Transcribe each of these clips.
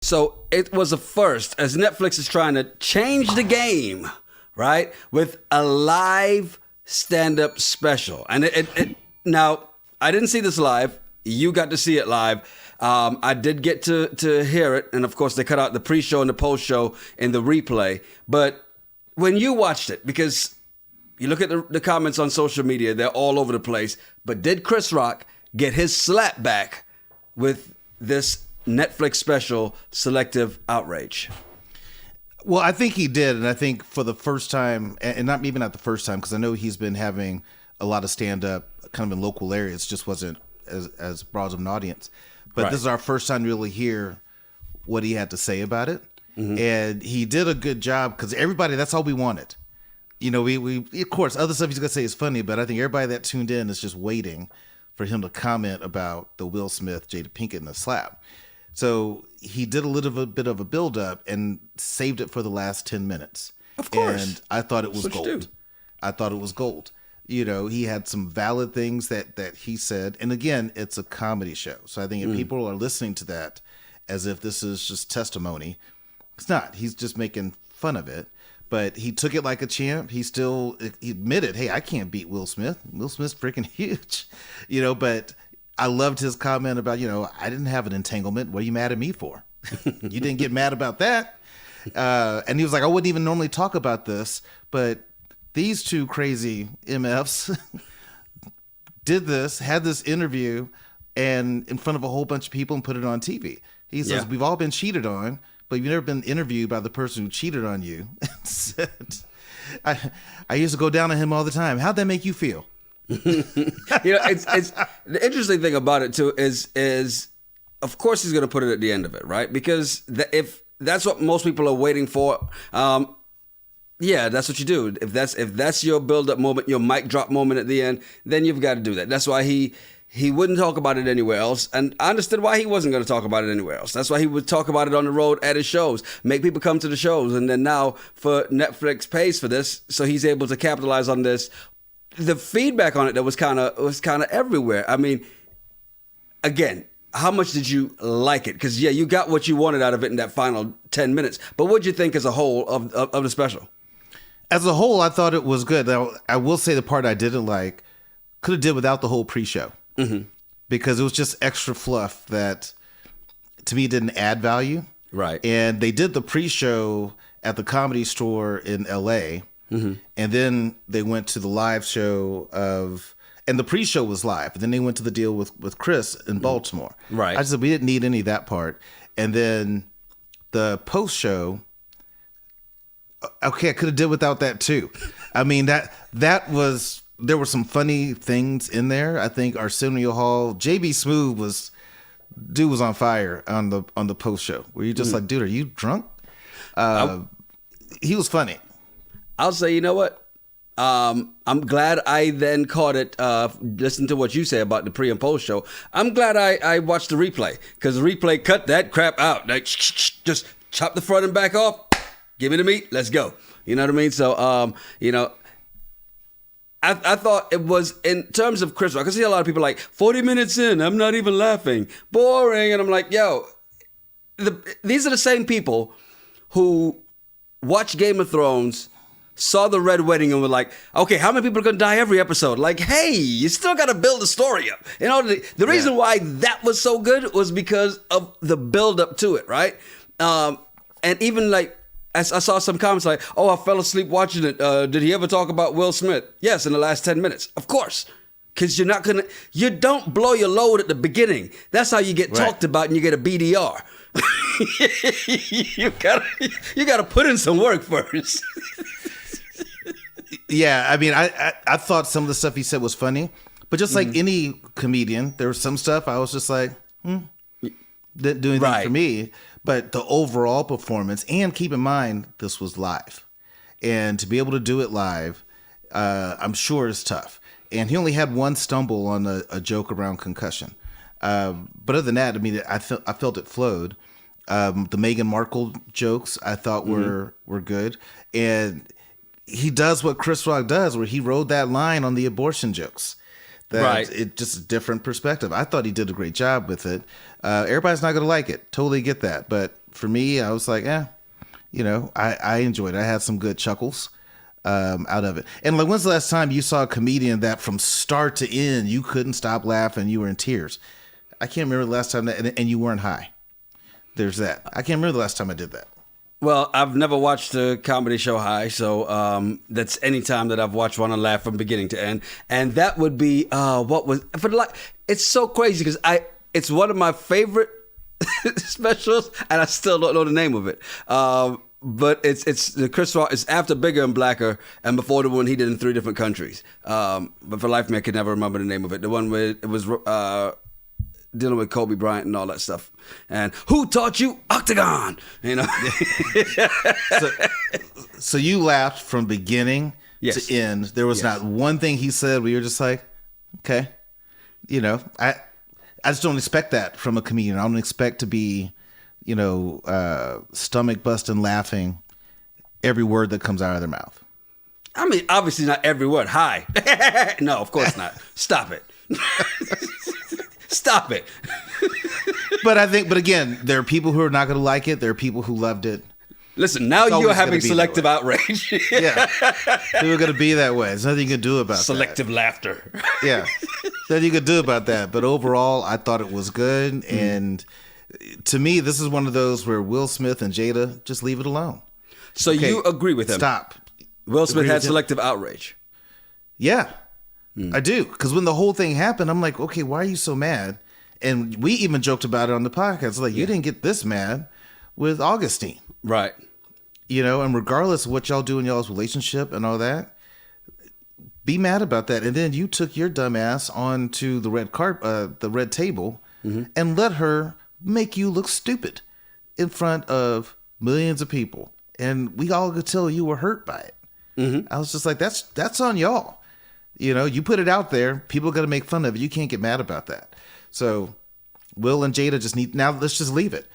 So it was a first as Netflix is trying to change the game, right? With a live stand-up special. And now, I didn't see this live. You got to see it live. I did get to hear it. And of course, they cut out the pre-show and the post-show in the replay. But when you watched it, because you look at the comments on social media, they're all over the place. But did Chris Rock get his slap back with this Netflix special, Selective Outrage? Well, I think he did. And I think for the first time, and not maybe not the first time, because I know he's been having a lot of stand-up kind of in local areas, just wasn't as broad of an audience. But This is our first time to really hear what he had to say about it. Mm-hmm. And he did a good job because everybody, that's all we wanted. You know, we of course, other stuff he's going to say is funny, but I think everybody that tuned in is just waiting for him to comment about the Will Smith, Jada Pinkett, and the slap. So he did a little bit of a build-up and saved it for the last 10 minutes. Of course. And I thought it was gold. I thought it was gold. You know, he had some valid things that he said. And again, it's a comedy show. So I think if people are listening to that as if this is just testimony, it's not. He's just making fun of it. But he took it like a champ. He admitted, hey, I can't beat Will Smith. Will Smith's freaking huge. You know, but I loved his comment about, I didn't have an entanglement. What are you mad at me for? You didn't get mad about that. And he was like, I wouldn't even normally talk about this, but these two crazy MFs had this interview and in front of a whole bunch of people and put it on TV. He says, we've all been cheated on, but you've never been interviewed by the person who cheated on you. And said, I used to go down on him all the time. How'd that make you feel? It's the interesting thing about it too is of course he's going to put it at the end of it, right? Because if that's what most people are waiting for, that's what you do. If that's your build-up moment, your mic drop moment at the end, then you've got to do that. That's why he wouldn't talk about it anywhere else, and I understood why he wasn't going to talk about it anywhere else. That's why he would talk about it on the road at his shows, make people come to the shows, and then now for Netflix pays for this, so he's able to capitalize on this. The feedback on it that was kind of everywhere. I mean, again, how much did you like it? Because you got what you wanted out of it in that final 10 minutes. But what did you think as a whole of the special? As a whole, I thought it was good. Now, I will say the part I didn't like could have did without the whole pre-show, because it was just extra fluff that to me didn't add value. Right. And they did the pre-show at the Comedy Store in L.A. And then they went to the live show and the pre-show was live. And then they went to the deal with Chris in Baltimore. Right. I just said we didn't need any of that part. And then the post-show, okay, I could have did without that too. I mean, there were some funny things in there. I think Arsenio Hall, JB Smooth was on fire on the post-show. Where you're just like, dude, are you drunk? He was funny. I'll say, you know what? I'm glad I then caught it, listened to what you say about the pre and post show. I'm glad I watched the replay, because the replay cut that crap out. Like, just chop the front and back off. Give me the meat. Let's go. You know what I mean? So, I thought it was, in terms of Chris Rock, I see a lot of people like, 40 minutes in, I'm not even laughing. Boring. And I'm like, these are the same people who watch Game of Thrones, saw the Red Wedding, and were like, okay, how many people are going to die every episode? Like, hey, you still got to build the story up. The reason why that was so good was because of the build up to it, right? And even like, I saw some comments like, oh, I fell asleep watching it. Did he ever talk about Will Smith? Yes, in the last 10 minutes. Of course. Because you don't blow your load at the beginning. That's how you get talked about and you get a BDR. you gotta put in some work first. Yeah, I mean, I thought some of the stuff he said was funny, but just like any comedian, there was some stuff I was just like, didn't do anything for me. But the overall performance, and keep in mind, this was live. And to be able to do it live, I'm sure is tough. And he only had one stumble on a joke around concussion. But other than that, I mean, I felt it flowed. The Meghan Markle jokes I thought were good. And he does what Chris Rock does, where he rode that line on the abortion jokes. That Right. it just a different perspective. I thought he did a great job with it. Everybody's not going to like it. Totally get that. But for me, I was like, I enjoyed it. I had some good chuckles out of it. And like, when's the last time you saw a comedian that from start to end, you couldn't stop laughing, you were in tears? I can't remember the last time and you weren't high. There's that. I can't remember the last time I did that. Well, I've never watched a comedy show high, so that's any time that I've watched one and laugh from beginning to end. And that would be it's so crazy because it's one of my favorite specials, and I still don't know the name of it. But it's the Chris Rock is after Bigger and Blacker and before the one he did in 3 different countries. But for life of me, I could never remember the name of it. The one where it was dealing with Kobe Bryant and all that stuff. And who taught you Octagon? So you laughed from beginning Yes. to end. There was not one thing he said where you're just like, okay. I just don't expect that from a comedian. I don't expect to be, stomach busting laughing every word that comes out of their mouth. I mean, obviously not every word. Hi. No, of course not. Stop it. Stop it. But again, there are people who are not going to like it. There are people who loved it. Listen, now It's you're always having gonna be selective that outrage. Yeah. People are going to be that way. There's nothing you can do about Selective laughter. that. Yeah. Nothing you can do about that. But overall, I thought it was good. And to me, this is one of those where Will Smith and Jada, just leave it alone. So Okay, you agree with him? Stop. Will Smith Agree had with him? selective outrage. Yeah, I do. Because when the whole thing happened, I'm like, okay, why are you so mad? And we even joked about it on the podcast. Like, you didn't get this mad with Augustine. Right. And regardless of what y'all do in y'all's relationship and all that, be mad about that. And then you took your dumb ass onto the red table, and let her make you look stupid in front of millions of people. And we all could tell you were hurt by it. I was just like, that's on y'all. You put it out there, people are going to make fun of it. You can't get mad about that. So Will and Jada now let's just leave it.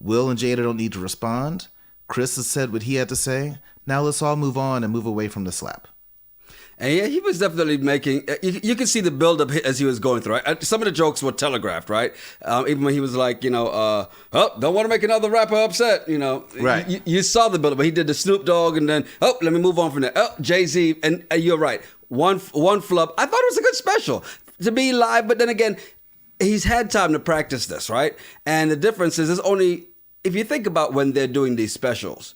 Will and Jada don't need to respond. Chris has said what he had to say. Now let's all move on and move away from the slap. And yeah, he was definitely making. You can see the buildup as he was going through. Right? Some of the jokes were telegraphed, right? Even when he was like, don't want to make another rapper upset. Right. You saw the buildup. But he did the Snoop Dogg, and then let me move on from that. Jay-Z, and you're right. One flub. I thought it was a good special to be live, but then again, he's had time to practice this, right? And the difference is, only if you think about when they're doing these specials.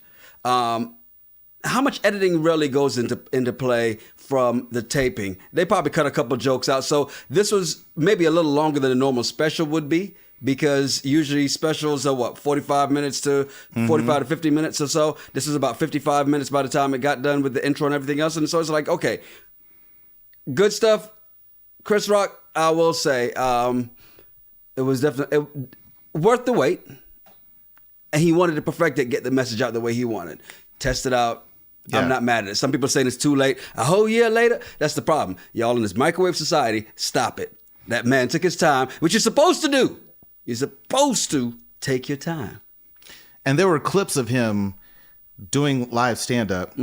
How much editing really goes into play from the taping? They probably cut a couple jokes out. So this was maybe a little longer than a normal special would be, because usually specials are 45 minutes to 45 to 50 minutes or so. This is about 55 minutes by the time it got done with the intro and everything else. And so it's like, okay, good stuff. Chris Rock, I will say, it was definitely worth the wait. And he wanted to perfect it, get the message out the way he wanted. Test it out. Yeah. I'm not mad at it. Some people saying it's too late. A whole year later, that's the problem. Y'all in this microwave society, stop it. That man took his time, which you're supposed to do. You're supposed to take your time. And there were clips of him doing live stand-up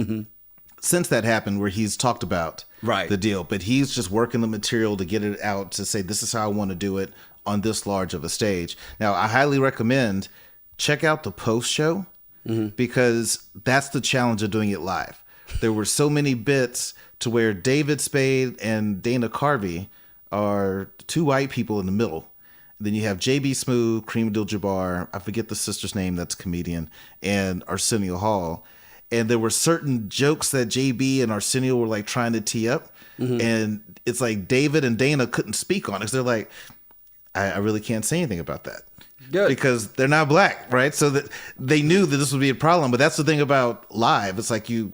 since that happened where he's talked about the deal. But he's just working the material to get it out to say, this is how I want to do it on this large of a stage. Now, I highly recommend check out the post show. Because that's the challenge of doing it live. There were so many bits to where David Spade and Dana Carvey are 2 white people in the middle. Then you have JB Smoove, Kareem Abdul-Jabbar, I forget the sister's name, that's a comedian, and Arsenio Hall. And there were certain jokes that JB and Arsenio were like trying to tee up. And it's like David and Dana couldn't speak on it because they're like, I really can't say anything about that. Good. Because they're not black, right? So that they knew that this would be a problem. But that's the thing about live. It's like you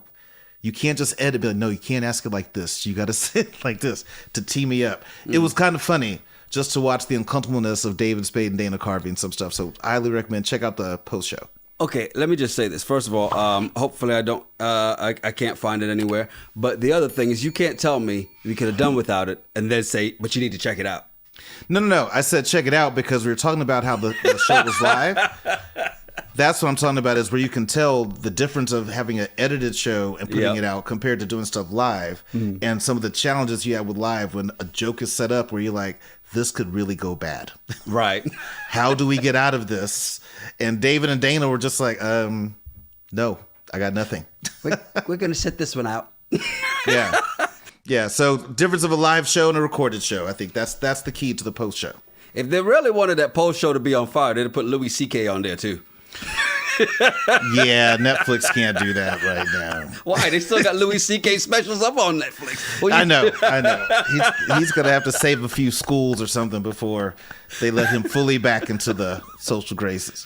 can't just edit. Be like, no, you can't ask it like this. You got to say it like this to tee me up. It was kind of funny just to watch the uncomfortableness of David Spade and Dana Carvey and some stuff. So I highly recommend check out the post show. Okay, let me just say this. First of all, hopefully I can't find it anywhere. But the other thing is, you can't tell me we could have done without it and then say, but you need to check it out. No. I said check it out because we were talking about how the show was live. That's what I'm talking about, is where you can tell the difference of having an edited show and putting Yep. it out compared to doing stuff live, and some of the challenges you have with live when a joke is set up where you're like, this could really go bad. Right. How do we get out of this? And David and Dana were just like, no, I got nothing. We're going to sit this one out. Yeah. Yeah. So difference of a live show and a recorded show. I think that's the key to the post show. If they really wanted that post show to be on fire, they'd put Louis C.K. on there too. Yeah, Netflix can't do that right now. Why? They still got Louis C.K. specials up on Netflix. Well, I know. He's going to have to save a few schools or something before they let him fully back into the social graces.